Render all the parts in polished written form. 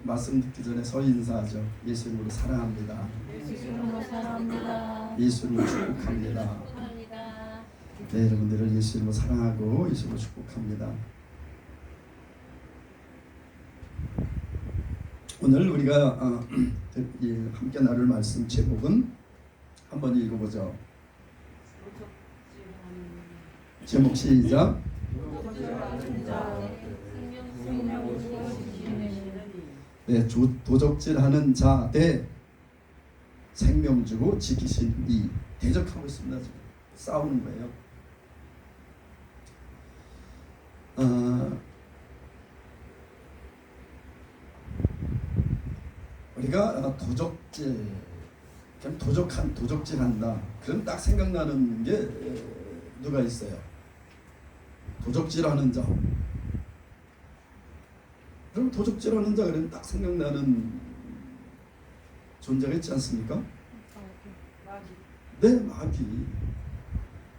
말씀 듣기 전에 서로 인사하죠. 예수 이름으로 사랑합니다. 예수 이름으로 사랑합니다. 예수 이름으로 축복합니다. 네, 여러분들을 예수 이름으로 사랑하고 예수 이름으로 축복합니다. 오늘 우리가 함께 나눌 말씀 제목은 한번 읽어보죠. 제목 시작. 네, 도적질하는 자 대 생명 주고 지키신 이 대적하고 있습니다. 지금 싸우는 거예요. 우리가 도적질한다. 그럼 딱 생각나는 게 누가 있어요? 도적질하는 자. 그럼 도적질하는 자 그러면 딱 생각나는 존재가 있지 않습니까? 마귀. 네,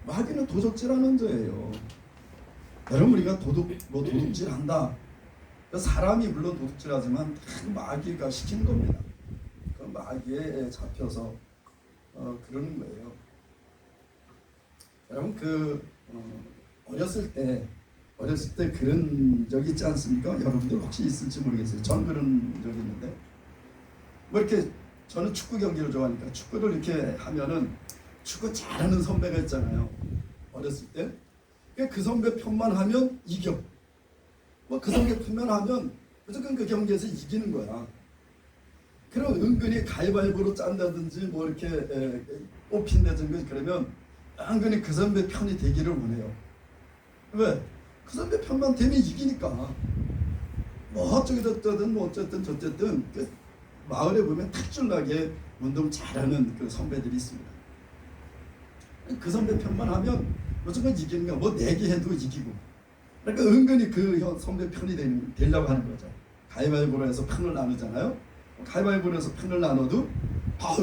마귀는 도적질하는 자예요. 여러분 우리가 도둑질한다. 사람이 물론 도둑질하지만 마귀가 시킨 겁니다. 그 마귀에 잡혀서 그러는 거예요. 여러분 어렸을 때 그런 적 있지 않습니까? 여러분들 혹시 있을지 모르겠어요. 전 그런 적이 있는데 뭐 이렇게 저는 축구 경기를 좋아하니까 축구를 이렇게 하면은 축구 잘하는 선배가 있잖아요. 어렸을 때 그 선배 편만 하면 이겨. 뭐 그 선배 편만 하면 무조건 그 경기에서 이기는 거야. 그럼 은근히 가위바위보로 짠다든지 뭐 이렇게 뽑힌다든지 그러면 은근히 그 선배 편이 되기를 원해요. 왜? 그 선배 편만 되면 이기니까. 뭐 어쩌든 뭐 어쨌든 저쨌든 그 마을에 보면 탁줄나게 운동 잘하는 그 선배들이 있습니다. 그 선배 편만 하면 무조건 이기는 거야. 뭐 내기 해도 이기고. 그러니까 은근히 그 선배 편이 되려고 하는 거죠. 가위바위보로 해서 편을 나누잖아요. 가위바위보로 해서 편을 나눠도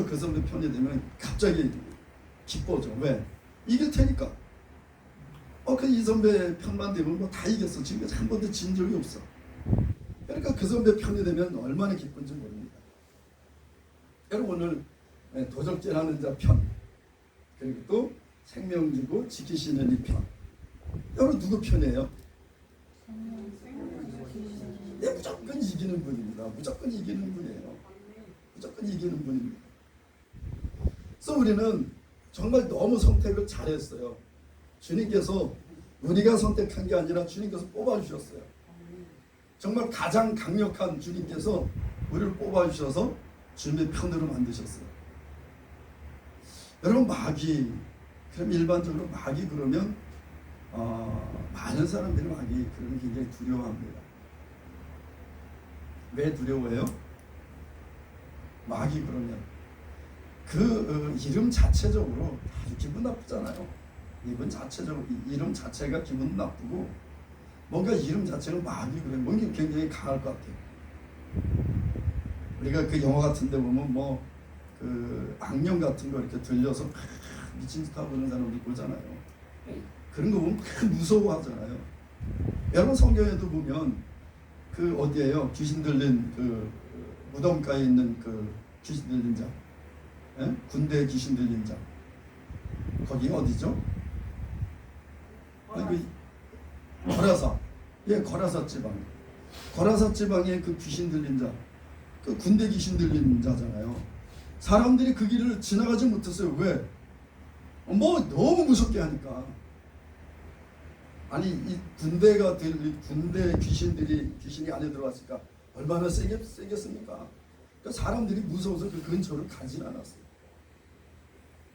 그 선배 편이 되면 갑자기 기뻐져. 왜? 이길 테니까. 이 선배 편만 되면 뭐 다 이겼어. 지금까지 한 번도 진 적이 없어. 그러니까 그 선배 편이 되면 얼마나 기쁜지 모릅니다. 여러분 오늘 도적질하는 자 편, 그리고 또 생명 주고 지키시는 이 편. 여러분 누구 편이에요? 네, 무조건 이기는 분입니다. 무조건 이기는 분이에요. 무조건 이기는 분입니다. 그래서 우리는 정말 너무 선택을 잘했어요. 주님께서 우리가 선택한 게 아니라 주님께서 뽑아주셨어요. 정말 가장 강력한 주님께서 우리를 뽑아주셔서 주님의 편으로 만드셨어요. 여러분 마귀, 그럼 일반적으로 마귀 그러면 많은 사람들이 마귀 그러면 굉장히 두려워합니다. 왜 두려워해요? 마귀 그러면 그 이름 자체적으로 아주 기분 나쁘잖아요. 이름 자체가 기분 나쁘고 뭔가 이름 자체가 마귀 그러면 뭔가 굉장히 강할 것 같아요. 우리가 그 영화 같은 데 보면 뭐 그 악령 같은 거 이렇게 들려서 미친 짓 하고 그런 사람들 보잖아요. 그런 거 보면 무서워하잖아요. 여러분 성경에도 보면 그 어디에요? 귀신 들린 그 무덤가에 있는 그 귀신 들린 자, 군대 귀신 들린 자, 거기 어디죠? 거라사, 거라사 지방. 거라사 지방에 그 귀신 들린 자, 그 군대 귀신 들린 자잖아요. 사람들이 그 길을 지나가지 못했어요. 왜? 뭐 너무 무섭게 하니까. 아니 이 군대 귀신이 안에 들어왔으니까 얼마나 세겠습니까? 그러니까 사람들이 무서워서 그 근처를 가진 않았어요.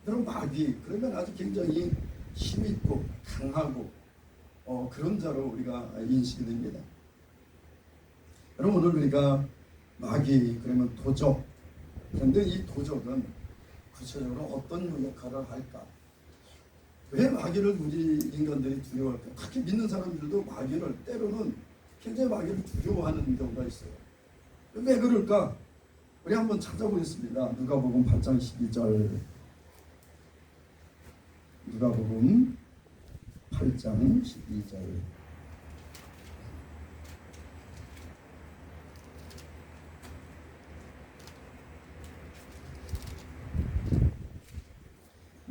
여러분 마귀 그러면 아주 굉장히 힘있고 강하고 그런 자로 우리가 인식이 됩니다. 여러분 오늘 우리가 마귀 그러면 도적, 그런데 이 도적은 구체적으로 어떤 역할을 할까? 왜 마귀를 우리 인간들이 두려워할까? 특히 믿는 사람들도 마귀를 때로는 굉장히 마귀를 두려워하는 경우가 있어요. 왜 그럴까? 우리 한번 찾아보겠습니다. 누가복음 8장 12절. 누가복음 8장 12절.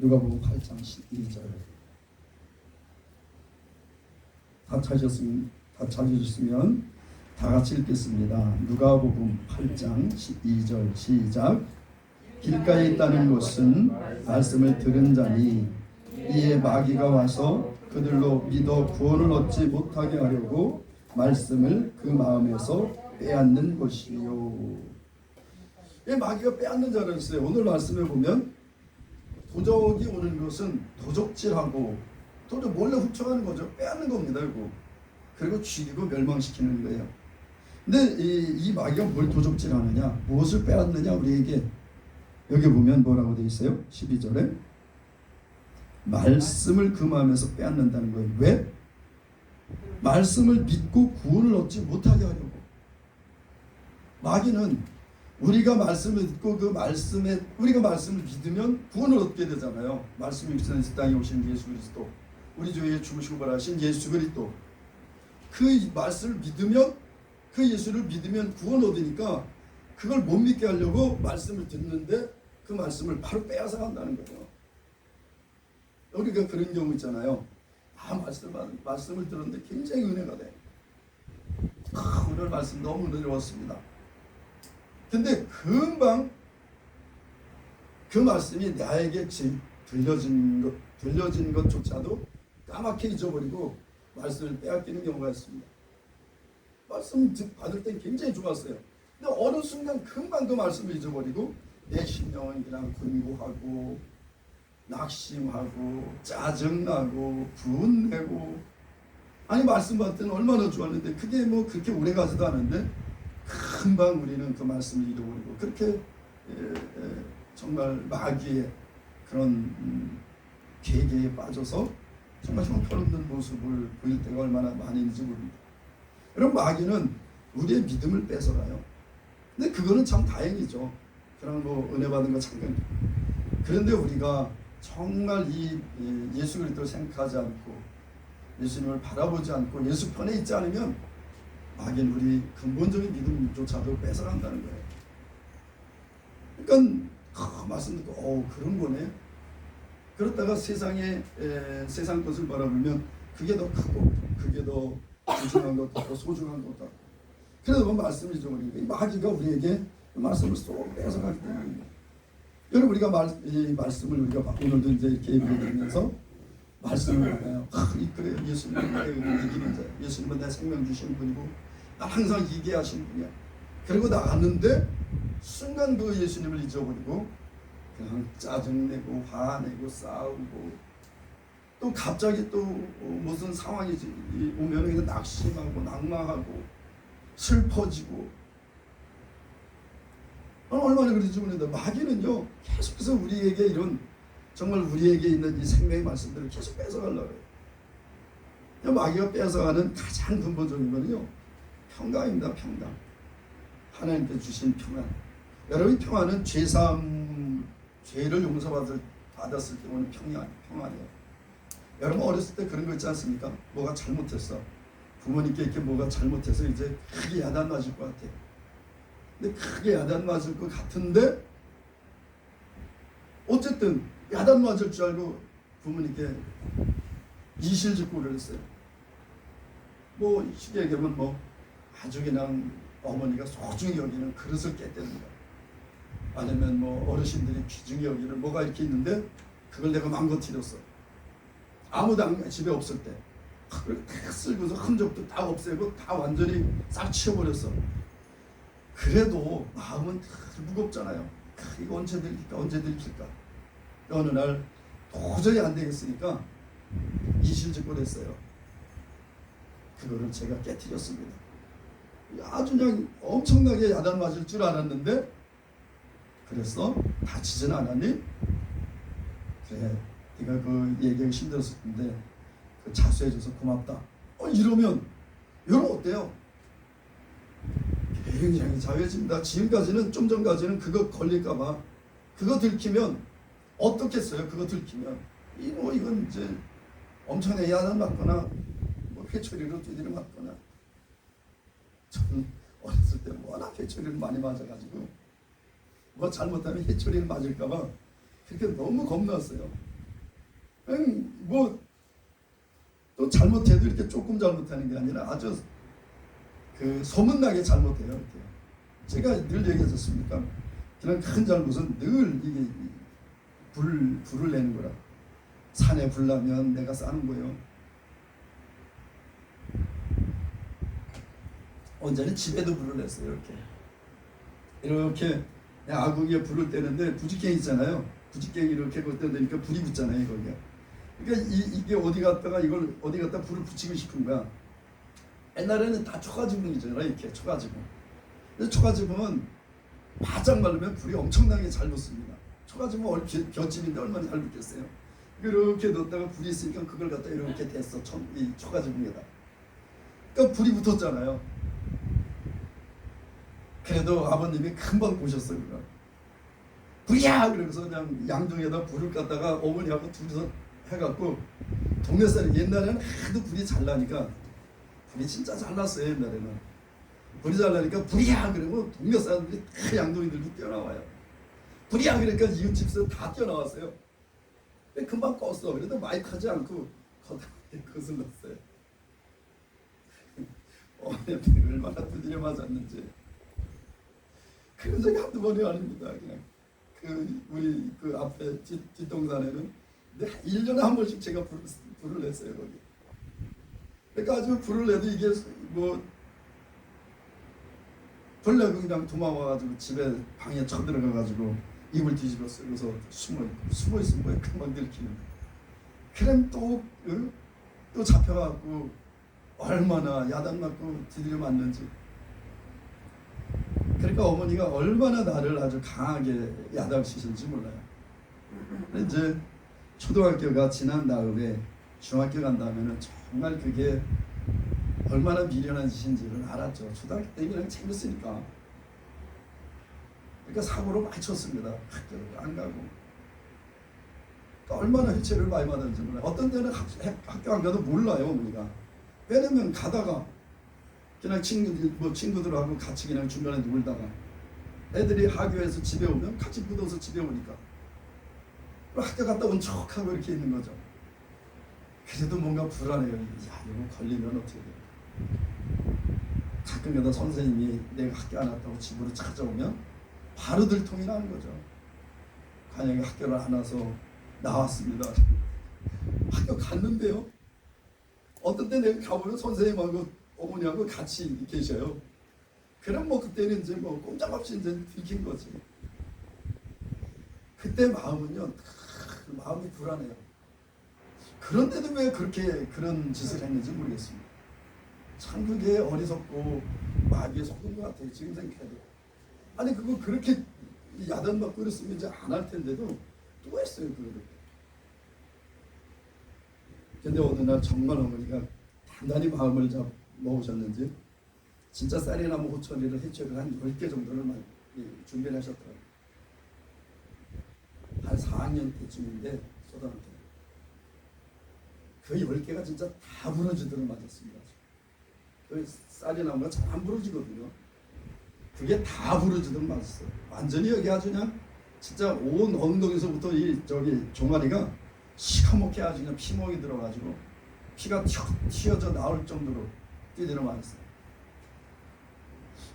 누가복음 8장 12절. 다 찾으셨으면 다 같이 읽겠습니다. 누가복음 8장 12절 시작. 길가에 있다는 것은 말씀을 들은 자니 이에 마귀가 와서 그들로 믿어 구원을 얻지 못하게 하려고 말씀을 그 마음에서 빼앗는 것이요. 이 마귀가 빼앗는 자라 했어요. 오늘 말씀에 보면 도적이 오는 것은 도적질하고 도적 몰래 훔쳐가는 거죠. 빼앗는 겁니다. 이거. 그리고 죽이고 멸망시키는 거예요. 근데 이 마귀가 뭘 도적질하느냐, 무엇을 빼앗느냐, 우리에게 여기 보면 뭐라고 되어 있어요? 12절에 말씀을 그 마음에서 빼앗는다는 거예요. 왜? 말씀을 믿고 구원을 얻지 못하게 하려고. 마귀는 우리가 말씀을 듣고 그 말씀에 우리가 말씀을 믿으면 구원을 얻게 되잖아요. 말씀이 육신이 땅에 오신 예수 그리스도, 우리 주 위에 죽으시고 부활하신 예수 그리스도, 그 말씀을 믿으면, 그 예수를 믿으면 구원 얻으니까 그걸 못 믿게 하려고 말씀을 듣는데 그 말씀을 바로 빼앗아 간다는 거예요. 우리가 그런 경우 있잖아요. 말씀을 들었는데 굉장히 은혜가 돼. 오늘 말씀 너무 은혜로웠습니다. 근데 금방 그 말씀이 나에게 들려진 것조차도 까맣게 잊어버리고 말씀을 빼앗기는 경우가 있습니다. 말씀 받을 땐 굉장히 좋았어요. 근데 어느 순간 금방 그 말씀을 잊어버리고 내 심령은 그냥 근고하고 낙심하고 짜증나고 분내고, 아니 말씀 받을 때는 얼마나 좋았는데 그게 뭐 그렇게 오래가지도 않은데 금방 우리는 그 말씀을 잃어버리고 그렇게 정말 마귀의 그런 계계에 빠져서 정말 형편없는 모습을 보일 때가 얼마나 많은지 모릅니다. 여러분, 마귀는 우리의 믿음을 뺏어가요. 근데 그거는 참 다행이죠. 그냥 뭐 은혜 받은 거 잠깐. 그런데 우리가 정말 이 예수 그리스도를 생각하지 않고 예수님을 바라보지 않고 예수 편에 있지 않으면 마귀는 우리 근본적인 믿음조차도 뺏어간다는 거예요. 그러니까 말씀 듣고 그런 거네. 그렇다가 세상 것을 바라보면 그게 더 크고 그게 더 소중한 것 같고 소중한 것 같고, 그래도 말씀을 잊어버리니까 이 마귀가 우리에게 말씀을 쏙 뺏어가기 때문입니다. 여러분, 우리가 이 말씀을 우리가 오늘도 이제 이렇게 예배드리면서 말씀을 하나요? 그래, 예수님은 나의 이기는 자야. 예수님은 내 생명 주신 분이고 나 항상 이기게 하신 분이야. 그리고 나갔는데 순간 그 예수님을 잊어버리고 그냥 짜증내고 화내고 싸우고, 또 갑자기 또 무슨 상황이 오면 그냥 낙심하고 낙망하고 슬퍼지고, 얼마나 그런지 모르는데 마귀는요 계속해서 우리에게 이런 정말 우리에게 있는 이 생명의 말씀들을 계속 뺏어가려고 해요. 마귀가 뺏어가는 가장 근본적인 거는요 평강입니다. 평강. 하나님께 주신 평안. 여러분, 평안은 죄를 용서받았을 때 오는 평안이에요. 여러분, 어렸을 때 그런 거 있지 않습니까? 뭐가 잘못했어. 부모님께 이렇게 뭐가 잘못해서 이제 크게 야단 맞을 것 같아. 근데 크게 야단 맞을 것 같은데 어쨌든 야단 맞을 줄 알고 부모님께 이실직고 그랬어요. 뭐 쉽게 얘기하면 뭐 아주 그냥 어머니가 소중히 여기는 그릇을 깨뜨는 거, 아니면 뭐 어르신들이 귀중히 여기는 뭐가 이렇게 있는데 그걸 내가 망가뜨렸어. 아무도 집에 없을 때 그걸 탁 쓸고서 흔적도 다 없애고 다 완전히 싹 치워버렸어. 그래도 마음은 무겁잖아요. 이거 언제 들킬까. 어느 날 도저히 안 되겠으니까 이실직고 했어요. 그거를 제가 깨뜨렸습니다. 아주 그냥 엄청나게 야단 맞을 줄 알았는데, 그랬어? 다치진 않았니? 그래, 네가 그 얘기가 힘들었을 텐데 그 자수해줘서 고맙다. 이러면 어때요? 굉장히 자유해집니다. 지금까지는, 좀 전까지는 그거 걸릴까봐, 그거 들키면 어떻겠어요? 그거 들키면 이건 이제 엄청나게 야단 맞거나 뭐 회초리로 두드려 맞거나. 저는 어렸을 때 워낙 회초리를 많이 맞아가지고 뭐 잘못하면 회초리를 맞을까봐 그렇게 너무 겁났어요. 뭐또 잘못해도 이렇게 조금 잘못하는 게 아니라 아주 그 소문나게 잘못해요. 이렇게 제가 늘 얘기했었습니까? 그냥 큰 잘못은 늘 이게 불을 내는 거라. 산에 불 나면 내가 싸는 거예요. 언제는 집에도 불을 냈어요. 이렇게 아궁이에 불을 떼는데 부직갱이 있잖아요. 부직갱이 이렇게 떼니까 불이 붙잖아요. 거기에. 그러니까 이게 어디 갔다가 이걸 어디 갖다 불을 붙이고 싶은 거야. 옛날에는 다 초가지붕이잖아요. 이렇게 초가지붕. 근데 초가지붕은 바짝 말르면 불이 엄청나게 잘 붙습니다. 초가지붕은 볏집인데 얼마나 잘 붙겠어요. 이렇게 넣었다가 불이 있으니까 그걸 갖다 이렇게 댔어. 이 초가지붕에다. 그러니까 불이 붙었잖아요. 그래도 아버님이 금방 보셨어요. 그걸. 불이야! 그러면서 그냥 양동에다 불을 갖다가 어머니하고 둘이서 해갖고 동네 사람이 옛날에는 하도 불이 잘 나니까 불이 진짜 잘 났어요. 옛날에는 불이 잘 나니까 불이야! 그러고 동네 사람들이 다 양동이 들고 뛰어나와요. 불이야! 그러니까 이웃집에서 다 뛰어나왔어요. 금방 껐어. 그래도 많이 타지 않고 거슬렀어요. 어머니한테 얼마나 두드려 맞았는지. 그런 적이 한두 번이 아닙니다. 그냥 우리 앞에 뒷동산에는 1년에 한 번씩 제가 불을 냈어요. 거기. 그러니까 아주 불을 내도 이게 뭐 불 내고 그냥 도망와가지고 집에 방에 쳐들어가가지고 이불 뒤집었어요. 그래서 숨어 있으면 뭐에 금방 들키는. 그럼 또 잡혀갖고 얼마나 야단 맞고 두드려 맞는지. 그러니까 어머니가 얼마나 나를 아주 강하게 야단치신지 몰라요. 이제 초등학교가 지난 다음에 중학교 간 다음에는 정말 그게 얼마나 미련한 짓인지를 알았죠. 초등학교 때 그냥 재밌으니까. 그러니까 사고로 많이 쳤습니다. 학교를 안 가고. 그러니까 얼마나 해체를 많이 받았는지 몰라요. 어떤 때는 학교 안 가도 몰라요, 어머니가. 왜냐면 가다가 그냥 친구들하고 같이 그냥 중간에 놀다가 애들이 학교에서 집에 오면 같이 묻어서 집에 오니까 학교 갔다 온 척하고 이렇게 있는 거죠. 그래도 뭔가 불안해요. 야, 이거 걸리면 어떻게 돼? 가끔가다 선생님이 내가 학교 안 왔다고 집으로 찾아오면 바로 들통이 나는 거죠. 만약에 학교를 안 와서 나왔습니다. 학교 갔는데요. 어떤 때 내가 가보면 선생님하고 어머니하고 같이 계셔요. 그럼 뭐 그때는 이제 뭐 꼼짝없이 이제 들킨 거지. 그때 마음은요, 마음이 불안해요. 그런데도 왜 그런 짓을 했는지 모르겠습니다. 참 그게 어리석고 마귀에 속은 것 같아요. 지금 생각해도. 아니 그거 그렇게 야단받고 그랬으면 이제 안 할 텐데도 또 했어요. 그거를. 근데 어느 날 정말 어머니가 단단히 마음을 먹으셨는지 진짜 쌀이나무 호철이를 해체를 한 10개 정도를 준비를 하셨더라고요. 한 4학년 때쯤인데 초등학교 그 10개가 진짜 다 부러지도록 맞았습니다. 그 쌀이나무가 잘 안 부러지거든요. 그게 다 부러지도록 맞았어요. 완전히 여기 아주 그냥 진짜 온 엉덩이서부터 저기 종아리가 시커멓게 아주 그냥 피멍이 들어가지고 피가 튀어져 나올 정도로 뛰들어 맞았어요.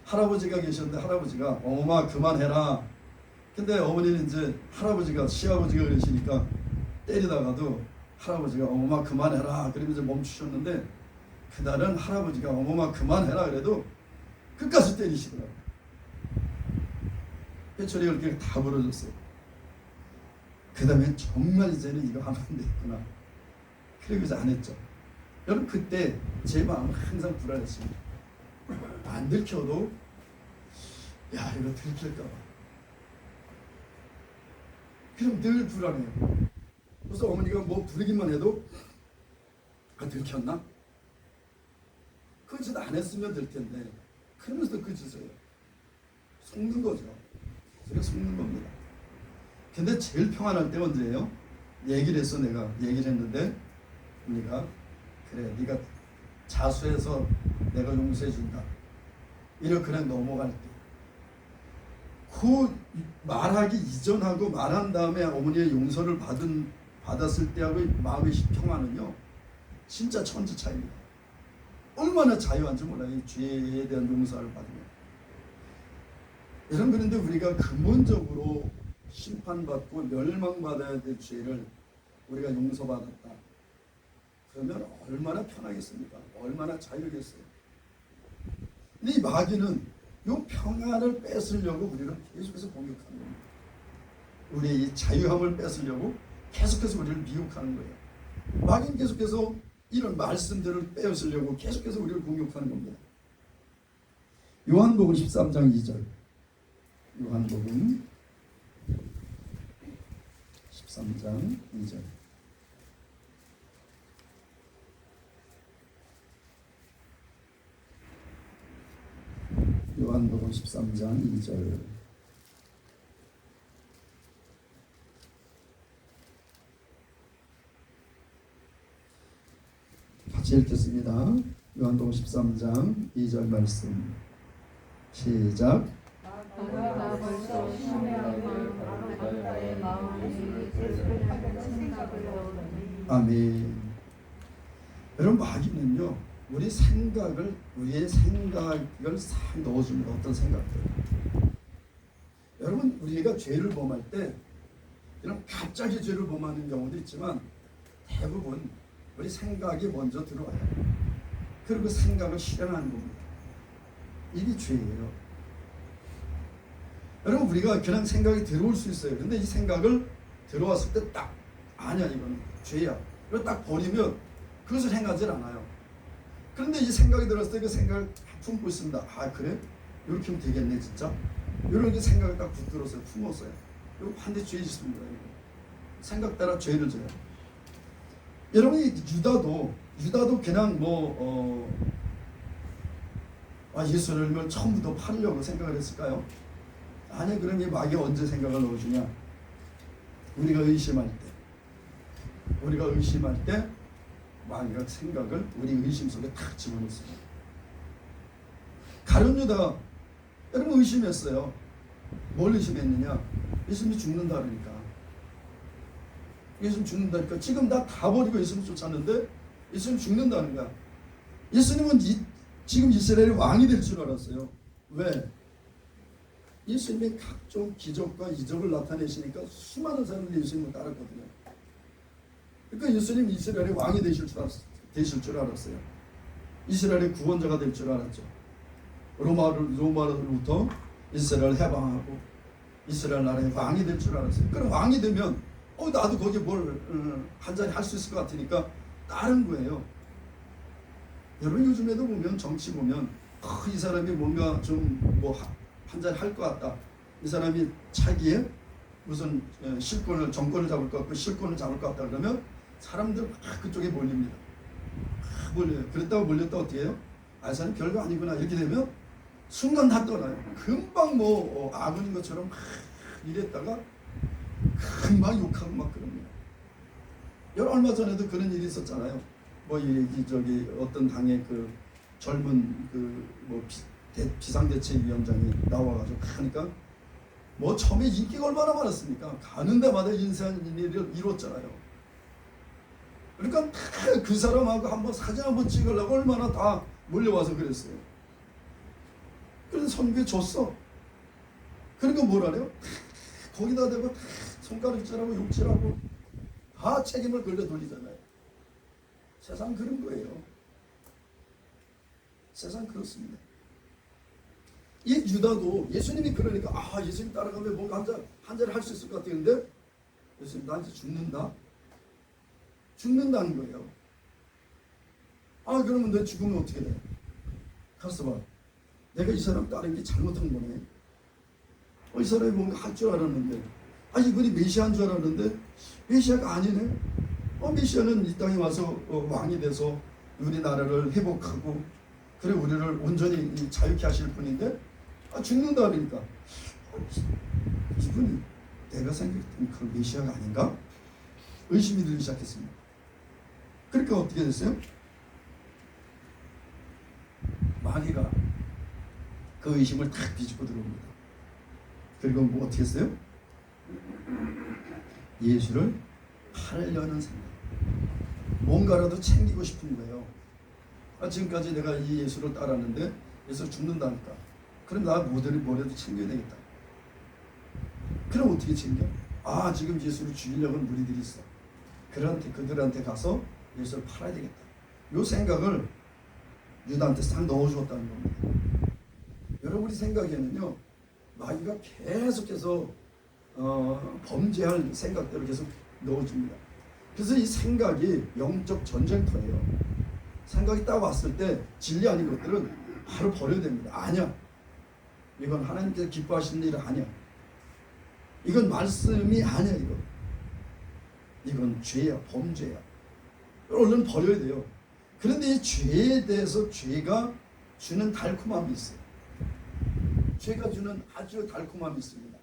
할아버지가 계셨는데 할아버지가 어머마 그만해라. 근데 어머니는 이제 할아버지가 시아버지가 그러시니까 때리다가도 할아버지가 어머마 그만해라 그러면서 멈추셨는데 그날은 할아버지가 어머마 그만해라 그래도 끝까지 때리시더라고요. 회초리가 이렇게 다 부러졌어요. 그 다음에 정말 이제는 이거 하면 안 되겠구나. 그러고서 안 했죠. 여러분 그때 제 마음은 항상 불안했습니다. 안 들켜도 야 이거 들킬까 봐. 그럼 늘 불안해요. 그래서 어머니가 뭐 부르기만 해도 아 들켰나? 그 짓 안 했으면 될 텐데 그러면서 그 짓을 해요. 속는 거죠. 그래서 속는 겁니다. 근데 제일 평안할 때 언제예요? 얘기를 했어. 내가 얘기를 했는데 언니가 그래 네가 자수해서 내가 용서해 준다. 이렇게 그냥 넘어갈 때. 그 말하기 이전하고 말한 다음에 어머니의 용서를 받은 받았을 때하고 마음의 평안은요 진짜 천지 차이입니다. 얼마나 자유한지 몰라요. 이 죄에 대한 용서를 받으면. 여러분, 그런데 우리가 근본적으로 심판받고 멸망받아야 될 죄를 우리가 용서받았다. 그러면 얼마나 편하겠습니까? 얼마나 자유겠어요. 근데 이 마귀는 이 평안을 뺏으려고 우리를 계속해서 공격하는 겁니다. 우리의 이 자유함을 뺏으려고 계속해서 우리를 미혹하는 거예요. 마귀는 계속해서 이런 말씀들을 빼앗으려고 계속해서 우리를 공격하는 겁니다. 요한복음 13장 2절. 요한복음 13장 2절. 요한복음 13장 2절. 같이 읽겠습니다. 요한복음 13장 2절 말씀. 시작. 너희가 벌써 신뢰하는 나의 마음이 예수를 생각을 넣으니. 아멘. 여러분, 마귀는요 우리의 생각을 싹 넣어줍니다. 어떤 생각들. 여러분, 우리가 죄를 범할 때 이런 갑자기 죄를 범하는 경우도 있지만 대부분 우리 생각이 먼저 들어와요. 그리고 생각을 실현하는 겁니다. 이게 죄예요. 여러분, 우리가 그냥 생각이 들어올 수 있어요. 근데 이 생각을 들어왔을 때 딱 아니야, 이건 죄야. 이걸 딱 버리면 그것을 행하지 않아요. 그런데 이 생각이 들었을 때 그 생각을 품고 있습니다. 아, 그래? 이렇게 하면 되겠네, 진짜. 이런 생각을 딱 붙들었어요. 품었어요. 이거 반대 죄 짓습니다. 생각 따라 죄를 져요. 여러분이 유다도 그냥 예수를 처음부터 팔려고 생각을 했을까요? 아니, 그럼 이 마귀가 언제 생각을 넣어주냐? 우리가 의심할 때 마귀가 생각을 우리 의심 속에 탁 집어넣습니다. 가룟 유다가 여러분 의심했어요. 뭘 의심했느냐? 예수님이 죽는다 그러니까. 예수님 죽는다니까. 지금 다 버리고 예수님 쫓았는데 예수님 죽는다는 거야. 예수님은 지금 이스라엘의 왕이 될 줄 알았어요. 왜? 예수님의 각종 기적과 이적을 나타내시니까 수많은 사람들이 예수님을 따랐거든요. 그러니까 예수님 이스라엘의 왕이 되실 줄 알았어요. 이스라엘의 구원자가 될 줄 알았죠. 로마로부터 이스라엘을 해방하고 이스라엘 나라의 왕이 될 줄 알았어요. 그럼 왕이 되면 나도 거기 뭘 한 자리 할 수 있을 것 같으니까 따른 거예요. 여러분, 요즘에도 보면 정치 보면 이 사람이 뭔가 좀 한 자리 할 것 같다. 이 사람이 차기에 무슨 정권을 잡을 것 같고 실권을 잡을 것 같다 그러면 사람들 그쪽에 몰립니다. 몰려요. 그랬다고 몰렸다 어떻게 해요? 이 사람 별거 아니구나 이렇게 되면 순간 다 떠나요. 금방 아군인 것처럼 이랬다가 금방 욕하고 막 그럽니다. 얼마 전에도 그런 일이 있었잖아요. 어떤 당의 그 젊은 비상대책위원장이 나와가지고 하니까 처음에 인기가 얼마나 많았습니까? 가는 데마다 인사를 이뤘잖아요. 그러니까 그 사람하고 한번 사진 한번 찍으려고 얼마나 다 몰려와서 그랬어요. 그래서 선교에 줬어. 그러니까 뭐라래요? 거기다 대고 손가락질하고 욕질하고 다 책임을 걸려 돌리잖아요. 세상 그런 거예요. 세상 그렇습니다. 이 유다도 예수님이 그러니까 예수님 따라가면 뭔가 한 자리 할 수 있을 것 같았는데 예수님 나 이제 죽는다는 거예요. 그러면 내 죽으면 어떻게 돼? 가서 봐. 내가 이 사람 따른 게 잘못한 거네. 이 사람이 뭔가 할 줄 알았는데 이분이 메시아인 줄 알았는데 메시아가 아니네. 메시아는 이 땅에 와서 왕이 돼서 우리나라를 회복하고 그래 우리를 온전히 자유케 하실 분인데 죽는다 그러니까 이분이 내가 생각했던 그 메시아가 아닌가? 의심이 들기 시작했습니다. 그러니까 어떻게 됐어요? 마귀가 그 의심을 탁 뒤집어 들어옵니다. 그리고 어떻게 했어요? 예수를 하려는 생각, 뭔가라도 챙기고 싶은 거예요. 지금까지 내가 이 예수를 따랐는데 예수 죽는다니까. 그럼 나 뭐라도 챙겨야 되겠다. 그럼 어떻게 챙겨? 지금 예수를 죽이려고 하는 무리들이 있어. 그들한테 가서 예수를 팔아야 되겠다. 이 생각을 유다한테 싹 넣어주었다는 겁니다. 여러분, 우리 생각에는요, 마귀가 계속해서 범죄할 생각대로 계속 넣어줍니다. 그래서 이 생각이 영적 전쟁터예요. 생각이 딱 왔을 때 진리 아닌 것들은 바로 버려야 됩니다. 아니야, 이건 하나님께서 기뻐하시는 일 아니야. 이건 말씀이 아니야. 이건 죄야, 범죄야. 얼른 버려야 돼요. 그런데 이 죄에 대해서 죄가 주는 달콤함이 있어요. 죄가 주는 아주 달콤함이 있습니다.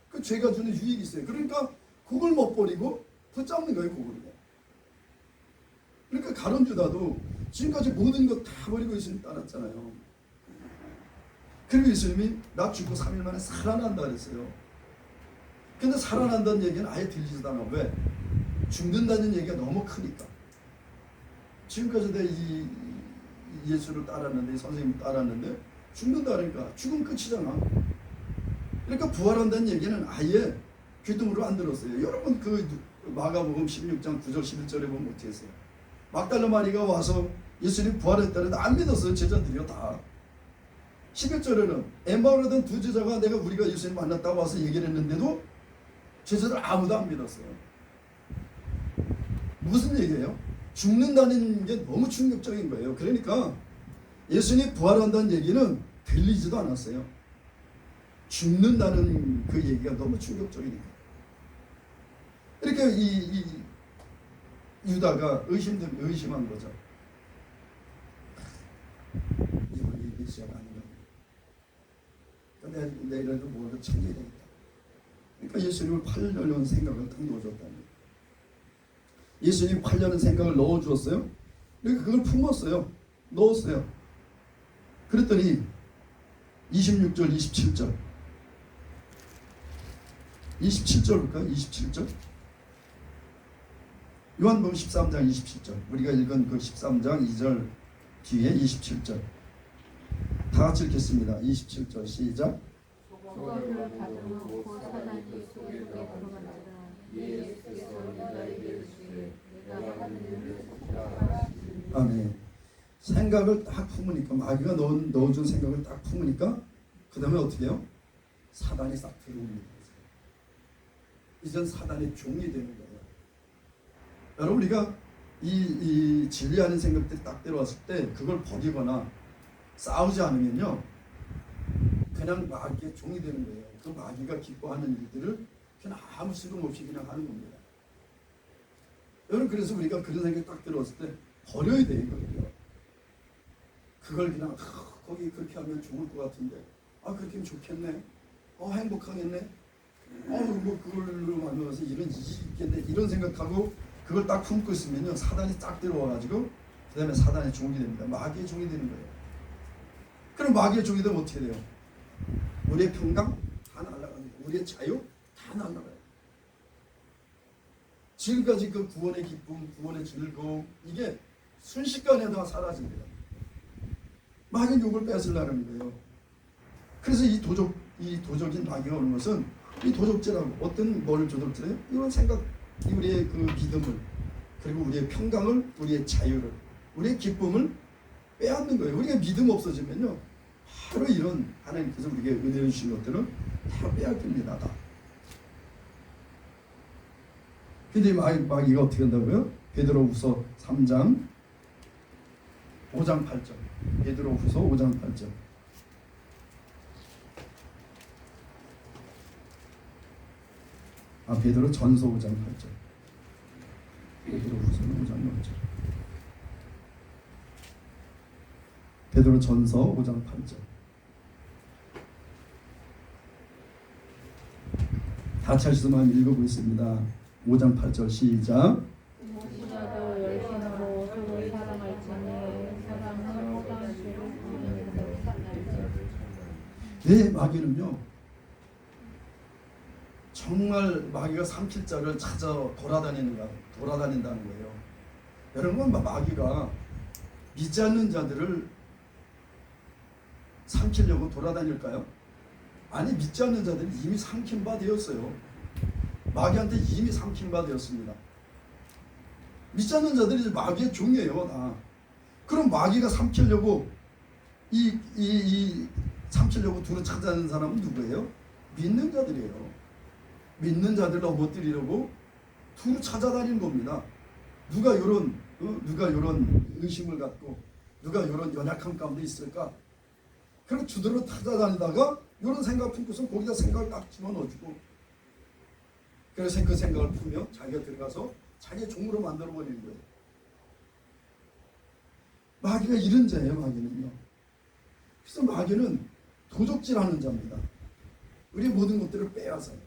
그 죄가 주는 유익이 있어요. 그러니까 그걸 못 버리고 붙잡는 거예요, 그걸. 그러니까 가룟 유다도 지금까지 모든 것 다 버리고 예수님 따랐잖아요. 그리고 예수님이 나 죽고 3일 만에 살아난다 그랬어요. 근데 살아난다는 얘기는 아예 들리지도 않아. 왜? 죽는다는 얘기가 너무 크니까. 지금까지 내가 이 예수를 따랐는데, 이 선생님을 따랐는데 죽는다니까 죽으면 끝이잖아. 그러니까 부활한다는 얘기는 아예 귀등으로 안 들었어요. 여러분, 그 마가복음 16장 9절 11절에 보면 어떻게 했어요? 막달라 마리가 와서 예수님 부활했다는데 안 믿었어요. 제자들이요, 다. 11절에는 엠마오라던 두 제자가 우리가 예수님 만났다고 와서 얘기를 했는데도 제자들 아무도 안 믿었어요. 무슨 얘기예요? 죽는다는 게 너무 충격적인 거예요. 그러니까 예수님 부활한다는 얘기는 들리지도 않았어요. 죽는다는 그 얘기가 너무 충격적이니까. 이렇게 이 유다가 의심한 거죠. 이분이 메시아가 아닌가. 내일도 뭐라도 챙겨야 되겠다. 그러니까 예수님을 팔려는 생각을 딱 넣어줬다는 거예요. 예수님 팔려는 생각을 넣어주었어요. 그러니까 그걸 품었어요. 넣었어요. 그랬더니 26절 27절 27절 볼까요? 27절 요한복음 13장 27절 우리가 읽은 그 13장 2절 뒤에 27절 다 같이 읽겠습니다. 27절 시작. 소금을 다듬고 사단이 속에 들어간지라 예수께서 유다에게 이르시되 내가 하는 일을 하시리니. 아멘. 생각을 딱 품으니까 마귀가 넣어준 생각을 딱 품으니까 그 다음에 어떻게 해요? 사단이 싹 들어옵니다. 이젠 사단의 종이 되는 거예요. 여러분, 우리가 이 진리하는 생각들이 딱 들어왔을 때 그걸 버리거나 싸우지 않으면요, 그냥 마귀의 종이 되는 거예요. 그 마귀가 기뻐하는 일들을 그냥 아무 수동 없이 그냥 하는 겁니다. 여러분, 그래서 우리가 그런 생각이 딱 들어왔을 때 버려야 돼요. 그걸 그냥 거기 그렇게 하면 좋을 것 같은데, 그렇게 하면 좋겠네, 행복하겠네, 뭐 그걸로 만들어서 이런 일이 있겠네, 이런 생각하고 그걸 딱 품고 있으면요, 사단이 딱 들어와가지고 그 다음에 사단의 종이 됩니다. 마귀의 종이 되는 거예요. 그럼 마귀의 종이 되면 어떻게 돼요? 우리의 평강 다 날아갑니다. 우리의 자유 다 날아가요. 지금까지 그 구원의 기쁨, 구원의 즐거움, 이게 순식간에 다 사라집니다. 마귀는 욕을 뺏으려는 거예요. 그래서 이 도적인 마귀가 오는 것은 이 도적질하고 어떤 뭘 도적질해요? 이런 생각, 우리의 그 믿음을, 그리고 우리의 평강을, 우리의 자유를, 우리의 기쁨을 빼앗는 거예요. 우리가 믿음 없어지면요, 바로 이런 하나님께서 우리에게 은혜를 주신 것들은 다 빼앗깁니다. 다. 근데 마귀가 어떻게 한다고요? 베드로후서 3장 5장 8절. 베드로후서 5장 8절. 베드로 전서 5장 8절. 베드로후서는 5장 8절. 베드로 전서 5장 8절. 다 같이 말씀 읽어보겠습니다. 5장 8절 시작. 무엇이라도 열심으로 서로 사랑할지니 사랑은 모든 죄를 덮는 네, 마귀는요, 정말 마귀가 삼킬 자를 찾아 돌아다닌다는 거예요. 여러분, 마귀가 믿지 않는 자들을 삼키려고 돌아다닐까요? 아니, 믿지 않는 자들이 이미 삼킨 바 되었어요. 마귀한테 이미 삼킨 바 되었습니다. 믿지 않는 자들이 마귀의 종이에요, 다. 그럼 마귀가 삼키려고 삼키려고 두루 찾아내는 사람은 누구예요? 믿는 자들이에요. 믿는 자들을 넘어뜨리려고 두루 찾아다니는 겁니다. 누가 이런 의심을 갖고 누가 이런 연약함 가운데 있을까? 그럼 주도로 찾아다니다가 이런 생각 품고서 거기다 생각을 딱 집어넣어주고, 그래서 그 생각을 풀며 자기가 들어가서 자기의 종으로 만들어버리는 거예요. 마귀가 이런 자예요. 마귀는요. 그래서 마귀는 도적질하는 자입니다. 우리의 모든 것들을 빼앗아요.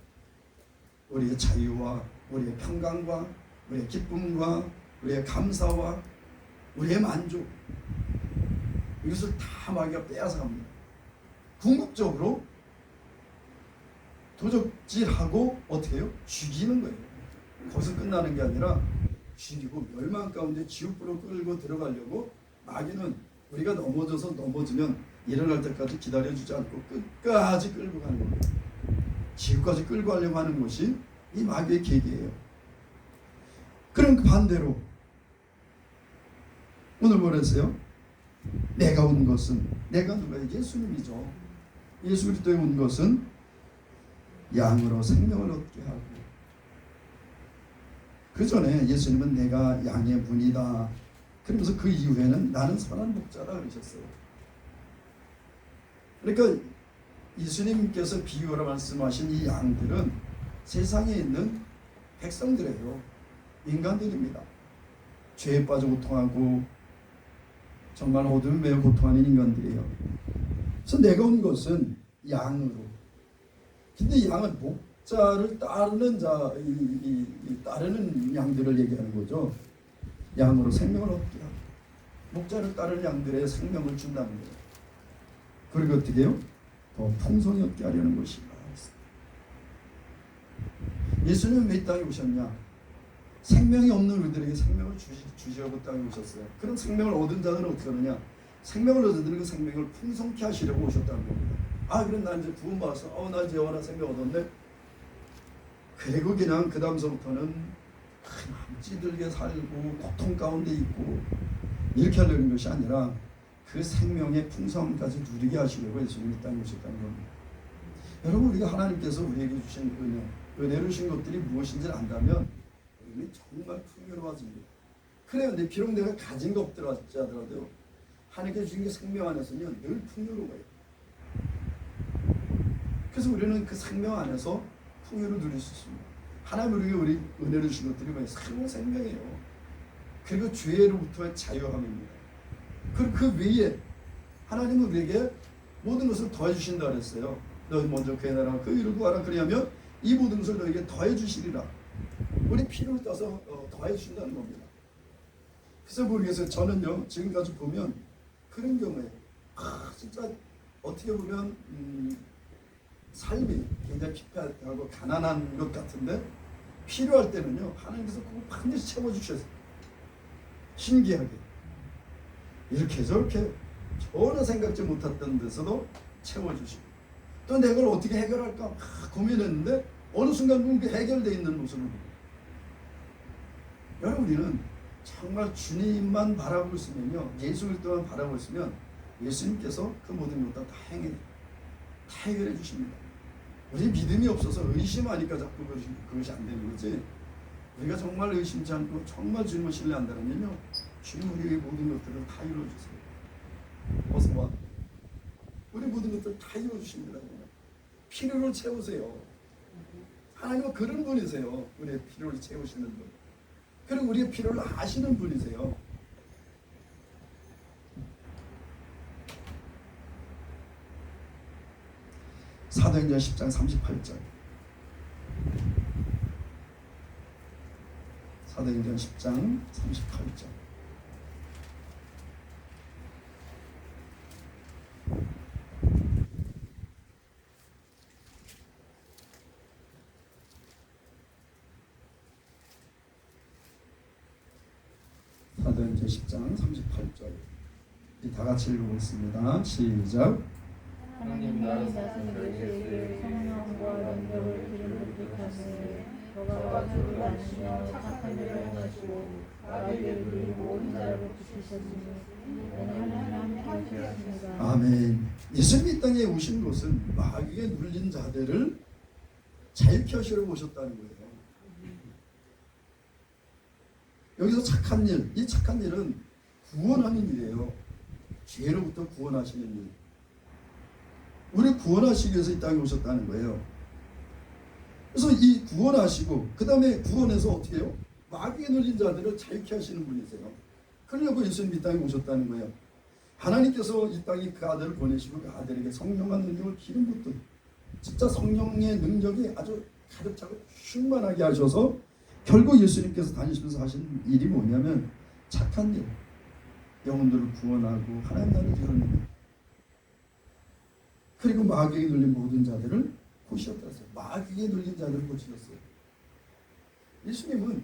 우리의 자유와 우리의 평강과 우리의 기쁨과 우리의 감사와 우리의 만족, 이것을 다 마귀가 빼앗아갑니다. 궁극적으로 도적질하고 어떻게 해요? 죽이는 거예요. 거기서 끝나는 게 아니라 죽이고 멸망 가운데 지옥불로 끌고 들어가려고 마귀는 우리가 넘어지면 일어날 때까지 기다려주지 않고 끝까지 끌고 가는 겁니다. 지옥까지 끌고 가려고 하는 것이 이 마귀의 계기예요. 그럼 반대로 오늘 뭐라 했어요? 내가 온 것은, 내가 누가요? 예수님이죠. 예수 그리스도에 온 것은 양으로 생명을 얻게 하고, 그 전에 예수님은 내가 양의 문이다 그러면서 그 이후에는 나는 선한 목자다 그러셨어요. 그러니까 예수님께서 비유로 말씀하신 이 양들은 세상에 있는 백성들이에요. 인간들입니다. 죄에 빠져 고통하고 정말 어둠에 매여 고통하는 인간들이에요. 그래서 내가 온 것은 양으로. 근데 양은 목자를 따르는 따르는 양들을 얘기하는 거죠. 양으로 생명을 얻게 하고 목자를 따르는 양들의 생명을 준다는 거예요. 그리고 어떻게 해요? 더 풍성히 얻게 하려는 것이다. 예수님은 왜 이 땅에 오셨냐? 생명이 없는 우리들에게 생명을 주시려고 땅에 오셨어요. 그런 생명을 얻은 자들은 어떻게 하느냐? 생명을 얻은 그 생명을 풍성케 하시려고 오셨다는 겁니다. 그럼 나 이제 구원받았어. 나 이제 영원한 생명 얻었네. 그리고 그냥 그 다음서부터는 찌들게 살고 고통 가운데 있고 이렇게 하려는 것이 아니라 그 생명의 풍성까지 누리게 하시려고 예수님이 땅에 오셨다는 겁니다. 여러분, 우리가 하나님께서 우리에게 주신 은혜로 주신 것들이 무엇인지를 안다면 우리는 정말 풍요로워집니다. 그래요. 근데 비록 내가 가진 거 없더라도 하나님께 주신 게 생명 안에서는 늘 풍요로워요. 그래서 우리는 그 생명 안에서 풍요를 누릴 수 있습니다. 하나님 우리 은혜를 주신 것들이 뭐예요? 생명이에요. 그리고 죄로부터의 자유함입니다. 그리고 그 외에 하나님은 우리에게 모든 것을 더해 주신다 그랬어요. 너희 먼저 그의 나라와 그 의를 구하라. 그러냐면 이 모든 것을 너에게 더해 주시리라. 우리 필요를 따서 더해 주신다는 겁니다. 그래서 모르겠어요. 저는요, 지금까지 보면 그런 경우에 진짜 어떻게 보면 삶이 굉장히 피폐하고 가난한 것 같은데 필요할 때는요, 하나님께서 그거 반드시 채워주셔서 신기하게 이렇게 저렇게 전혀 생각지 못했던 데서도 채워주시고, 또 내가 그걸 어떻게 해결할까 고민했는데 어느 순간 그게 해결되어 있는 모습을 보고, 여러분, 우리는 정말 주님만 바라보고 있으면요, 예수 그리스도만 바라보고 있으면 예수님께서 그 모든 것을 다 해결해 주십니다. 우리 믿음이 없어서 의심하니까 자꾸 그것이 안 되는 거지, 우리가 정말 의심치 않고 정말 주님을 신뢰한다면요, 주님 우리의 모든 것들을 다 이루어주세요. 어서 와. 우리 모든 것들 다 이루어주십니다. 필요를 채우세요. 하나님은 그런 분이세요. 우리의 필요를 채우시는 분. 그리고 우리의 필요를 아시는 분이세요. 사도행전 10장 38절. 사도행전 10장 38절. 사도행전 10장 38절. 다 같이 읽어보겠습니다. 시작. 하나님이 나신 예수에게 성령과 능력을 기름 붓듯하시니 너가 주를 아시며 착한 일을 행하시고 마귀를 모든 자를 붙이셨으니 하나님 함께 하셨습니다. 아멘. 예수님이 이 땅에 오신 것은 마귀에 눌린 자들을 자유케 하시려고 오셨다는 거예요. 여기서 착한 일, 이 착한 일은 구원하는 일이에요. 죄로부터 구원하시는 일. 우리를 구원하시기 위해서 이 땅에 오셨다는 거예요. 그래서 이 구원하시고 그 다음에 구원해서 어떻게 해요? 마귀에 눌린 자들을 자유케 하시는 분이세요. 그러려고 예수님이 이 땅에 오셨다는 거예요. 하나님께서 이 땅에 그 아들을 보내시고 그 아들에게 성령과 능력을 기름 붓듯 진짜 성령의 능력이 아주 가득 차고 충만하게 하셔서 결국 예수님께서 다니시면서 하신 일이 뭐냐면 착한 일, 영혼들을 구원하고 하나님 나라를 이루는 일, 그리고 마귀에 눌린 모든 자들을 고치셨다 했어요. 마귀에 눌린 자들을 고치셨어요. 예수님은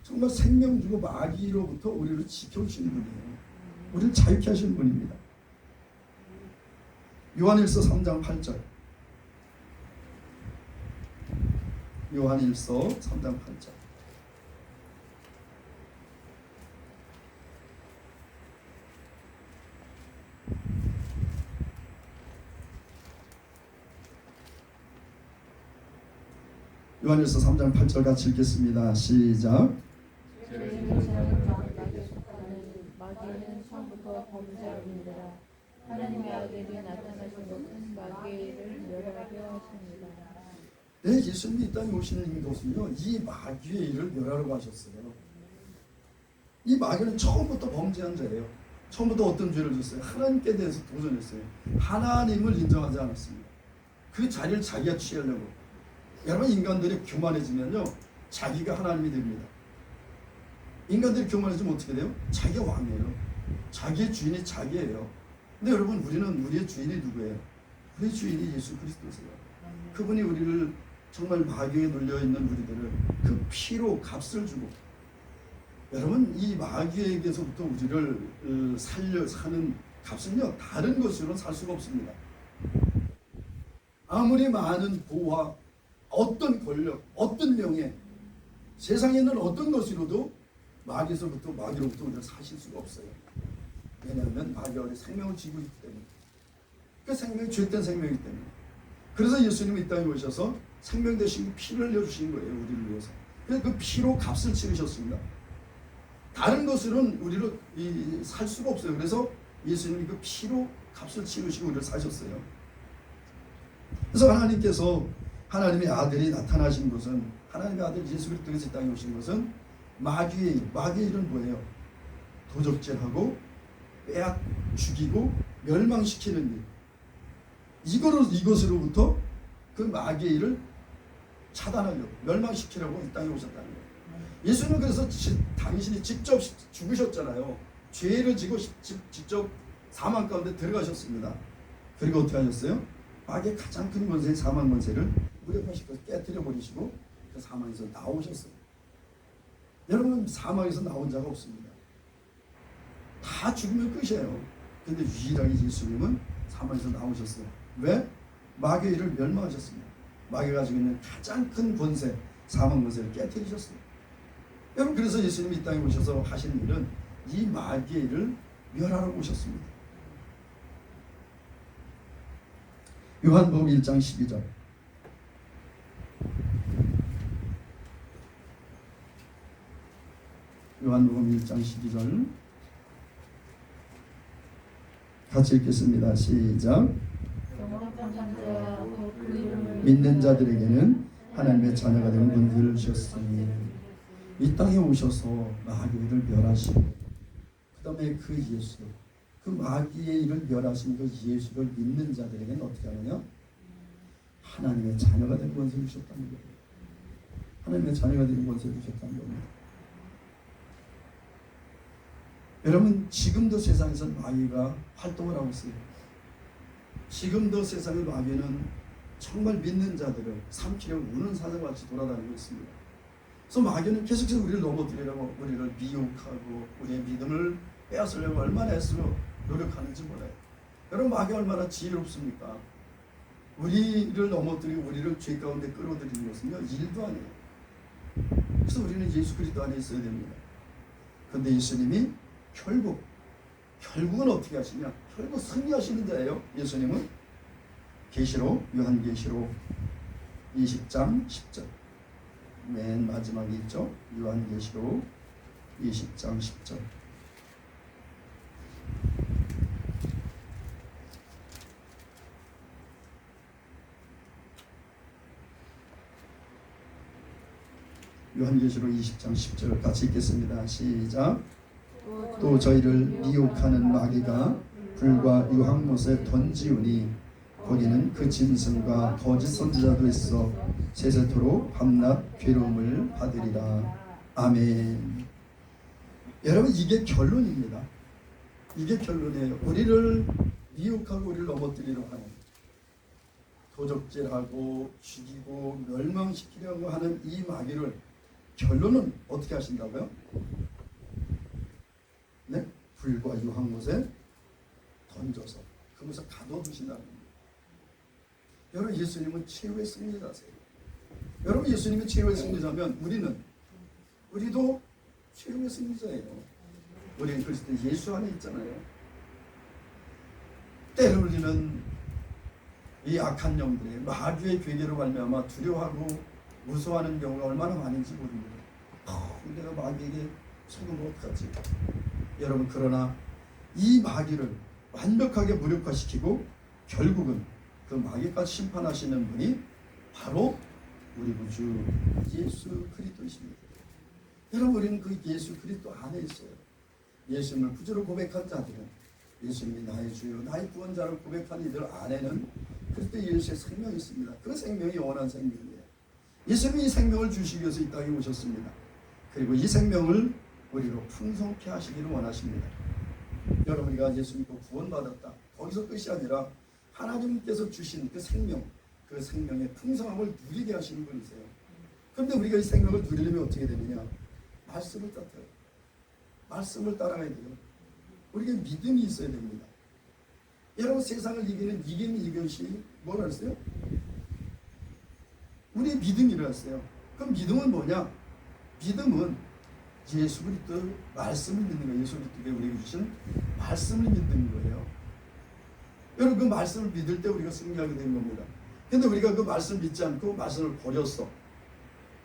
정말 생명 주고 마귀로부터 우리를 지켜주시는 분이에요. 우리를 자유케 하시는 분입니다. 요한일서 3장 8절. 요한일서 3장 8절. 요한일서 3장 8절 같이 읽겠습니다. 시작. 마귀는 처음부터 범죄하니라. 하나님의 아들이 나타나신 것은 마귀를 멸하게 하십니다. 네, 예수님이 이 땅에 오시는 것은요, 이 마귀의 일을 멸하려고 하셨어요. 이 마귀는 처음부터 범죄한 자예요. 처음부터 어떤 죄를 졌어요? 하나님께 대해서 도전했어요. 하나님을 인정하지 않았습니다. 그 자리를 자기가 취하려고. 여러분, 인간들이 교만해지면요, 자기가 하나님이 됩니다. 인간들이 교만해지면 어떻게 돼요? 자기가 왕이에요. 자기의 주인이 자기예요. 근데 여러분, 우리의 주인이 누구예요? 우리 주인이 예수 그리스도세요. 그분이 우리를 정말 마귀에 눌려있는 우리들을 그 피로 값을 주고, 여러분, 이 마귀에게서부터 우리를 사는 값은요, 다른 것으로는 살 수가 없습니다. 아무리 많은 보화, 어떤 권력, 어떤 명예, 세상에 있는 어떤 것으로도 마귀로부터 우리를 사실 수가 없어요. 왜냐하면 마귀가 우리 생명을 쥐고 있기 때문에. 그 생명이 죄된 생명이기 때문에. 그래서 예수님이 이 땅에 오셔서 생명 대신 피를 흘려주신 거예요. 우리를 위해서. 그래서 그 피로 값을 치르셨습니다. 다른 것으로는 우리를 살 수가 없어요. 그래서 예수님이 그 피로 값을 치르시고 우리를 사셨어요. 그래서 하나님께서 하나님의 아들이 나타나신 것은, 하나님의 아들 예수 그리스도께서 이 땅에 오신 것은 마귀의 일은 뭐예요? 도적질하고 빼앗 죽이고 멸망시키는 일. 이것으로부터 그 마귀의 일을 차단하려고, 멸망시키려고 이 땅에 오셨다는 거예요. 예수는 그래서 당신이 직접 죽으셨잖아요. 죄를 지고 직접 사망 가운데 들어가셨습니다. 그리고 어떻게 하셨어요? 마귀의 가장 큰 권세인 사망 권세를 무력화시켜서 깨뜨려 버리시고 그 사망에서 나오셨어요. 여러분, 사망에서 나온 자가 없습니다. 다 죽으면 끝이에요. 근데 유일하게 예수님은 사망에서 나오셨어요. 왜? 마귀의 일을 멸망하셨습니다. 마귀가 가지고 있는 가장 큰 권세, 사망 권세를 깨뜨리셨어요. 여러분, 그래서 예수님이 이 땅에 오셔서 하신 일은 이 마귀의 일을 멸하러 오셨습니다. 요한복음 1장 12절. 요한복음 1장 12절 같이 읽겠습니다. 시작. 믿는 자들에게는 하나님의 자녀가 되는 권세를 주셨으니. 이 땅에 오셔서 마귀를 멸하시고, 그 다음에 그 예수, 그 마귀의 일을 멸하신 그 예수를 믿는 자들에게는 어떻게 하느냐? 하나님의 자녀가 되는 권세를 주셨다는 거예요. 하나님의 자녀가 되는 권세를 주셨다는 겁니다. 여러분, 지금도 세상에서 마귀가 활동을 하고 있어요. 지금도 세상의 마귀는 정말 믿는 자들을 삼키려고 우는 사자같이 돌아다니고 있습니다. 그래서 마귀는 계속해서 우리를 넘어뜨리려고, 우리를 미혹하고 우리의 믿음을 빼앗으려고 얼마나 애쓰고 노력하는지 몰라요. 여러분, 마귀 얼마나 지혜롭습니까? 우리를 넘어뜨리고 우리를 죄 가운데 끌어들이는 것은요, 일도 아니에요. 그래서 우리는 예수 그리스도 안에 있어야 됩니다. 그런데 예수님이 결국은 어떻게 하시냐? 결국 승리하시는 자예요. 예수님은 계시록, 요한계시록 20장 10절 맨 마지막에 있죠. 요한계시록 20장 10절. 요한계시록 20장 10절 같이 읽겠습니다. 시작. 또 저희를 미혹하는 마귀가 불과 유황못에 던지우니 거기는 그 짐승과 거짓 선지자도 있어 세세토록 밤낮 괴로움을 받으리라. 아멘. 여러분, 이게 결론입니다. 이게 결론이에요. 우리를 미혹하고 우리를 넘어뜨리려고 하는, 도적질하고 죽이고 멸망시키려고 하는 이 마귀를 결론은 어떻게 하신다고요? 네? 불과 유황못에 던져서 그곳에 가둬두신다는 겁니다. 여러분, 예수님은 최후의 승리자세요. 여러분, 예수님이 최후의 승리자면 우리도 최후의 승리자예요. 우리는 그리스도 예수 안에 있잖아요. 때를 우리는 이 악한 영들의 마귀의 괴계로 말미암아 두려워하고 무서워하는 경우가 얼마나 많은지 모릅니다. 내가 마귀에게 속으면 어떡하지? 여러분, 그러나 이 마귀를 완벽하게 무력화시키고 결국은 그 마귀까지 심판하시는 분이 바로 우리 구주 예수 그리스도이십니다. 여러분, 우리는 그 예수 그리스도 안에 있어요. 예수님을 구주로 고백한 자들은, 예수님이 나의 주요 나의 구원자를 고백한 이들 안에는 그리스도 예수의 생명이 있습니다. 그 생명이 영원한 생명이에요. 예수님이 이 생명을 주시기 위해서 이 땅에 오셨습니다. 그리고 이 생명을 우리로 풍성케 하시기를 원하십니다. 여러분, 우리가 예수 믿고 구원받았다, 거기서 끝이 아니라 하나님께서 주신 그 생명의 풍성함을 누리게 하시는 분이세요. 그런데 우리가 이 생명을 누리려면 어떻게 되느냐? 말씀을 따라요. 말씀을 따라가야 돼요. 우리가 믿음이 있어야 됩니다. 여러분, 세상을 이기는 이것이 뭐라 했어요? 우리의 믿음이라 했어요. 그럼 믿음은 뭐냐? 믿음은 예수 그리스도 말씀을 믿는 거예요. 예수 그리스도가 우리에게 주신 말씀을 믿는 거예요. 여러분, 그 말씀을 믿을 때 우리가 승리하게 된 겁니다. 근데 우리가 그 말씀을 믿지 않고 말씀을 버렸어.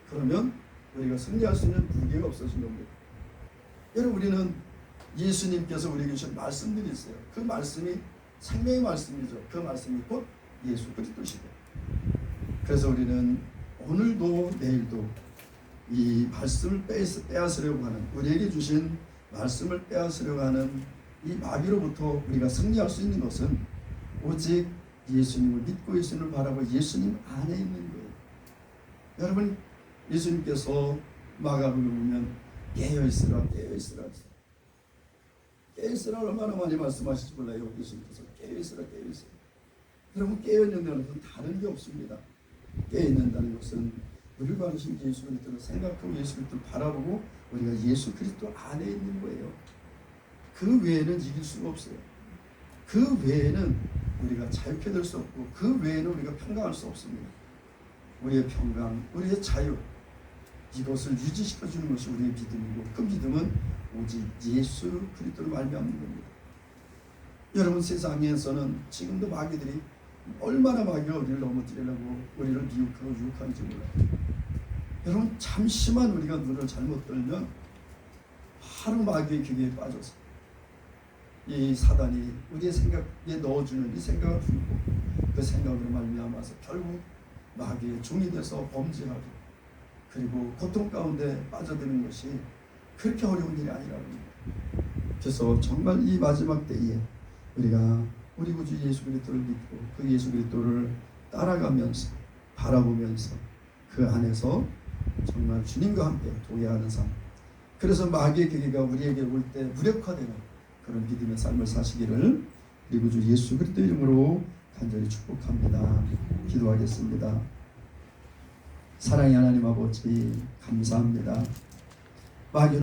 그러면 우리가 승리할 수 있는 무기가 없어진 겁니다. 여러분, 우리는 예수님께서 우리에게 주신 말씀들이 있어요. 그 말씀이 생명의 말씀이죠. 그 말씀이 곧 예수 그리스도시고, 그래서 우리는 오늘도 내일도 이 말씀을 빼앗으려고 하는, 우리에게 주신 말씀을 빼앗으려고 하는 이 마귀로부터 우리가 승리할 수 있는 것은 오직 예수님을 믿고 예수님을 바라고 예수님 안에 있는 거예요. 여러분, 예수님께서 마가복음에 보면 깨어있으라 깨어있으라 깨어있으라 얼마나 많이 말씀하실지 몰라요. 예수님께서 깨어있으라 깨어있으라. 여러분, 깨어있는다는 것은 다른 게 없습니다. 깨어있는다는 것은 우리를 바르신 예수 그리스도를 생각하고 예수 그리스도를 바라보고 우리가 예수 그리스도 안에 있는 거예요. 그 외에는 이길 수가 없어요. 그 외에는 우리가 자유케 될 수 없고, 그 외에는 우리가 평강할 수 없습니다. 우리의 평강, 우리의 자유, 이것을 유지시켜주는 것이 우리의 믿음이고, 그 믿음은 오직 예수 그리스도를 말미암는 겁니다. 여러분, 세상에서는 지금도 마귀들이 얼마나 마귀가 우리를 넘어뜨리려고 우리를 미혹하고 유혹하는지 몰라요. 여러분, 잠시만 우리가 눈을 잘못 들면 바로 마귀의 기계에 빠져서 이 사단이 우리의 생각에 넣어주는 이 생각을 풀고 그 생각으로 말미암아서 결국 마귀의 종이 돼서 범죄하고, 그리고 고통 가운데 빠져드는 것이 그렇게 어려운 일이 아니라고 합니다. 그래서 정말 이 마지막 때에 우리가 우리 구주 예수 그리스도를 믿고 그 예수 그리스도를 따라가면서 바라보면서 그 안에서 정말 주님과 함께 동행하는 삶, 그래서 마귀의 계기가 우리에게 올 때 무력화되는 그런 믿음의 삶을 사시기를 우리 구주 예수 그리스도 이름으로 간절히 축복합니다. 기도하겠습니다. 사랑의 하나님 아버지 감사합니다. 마귀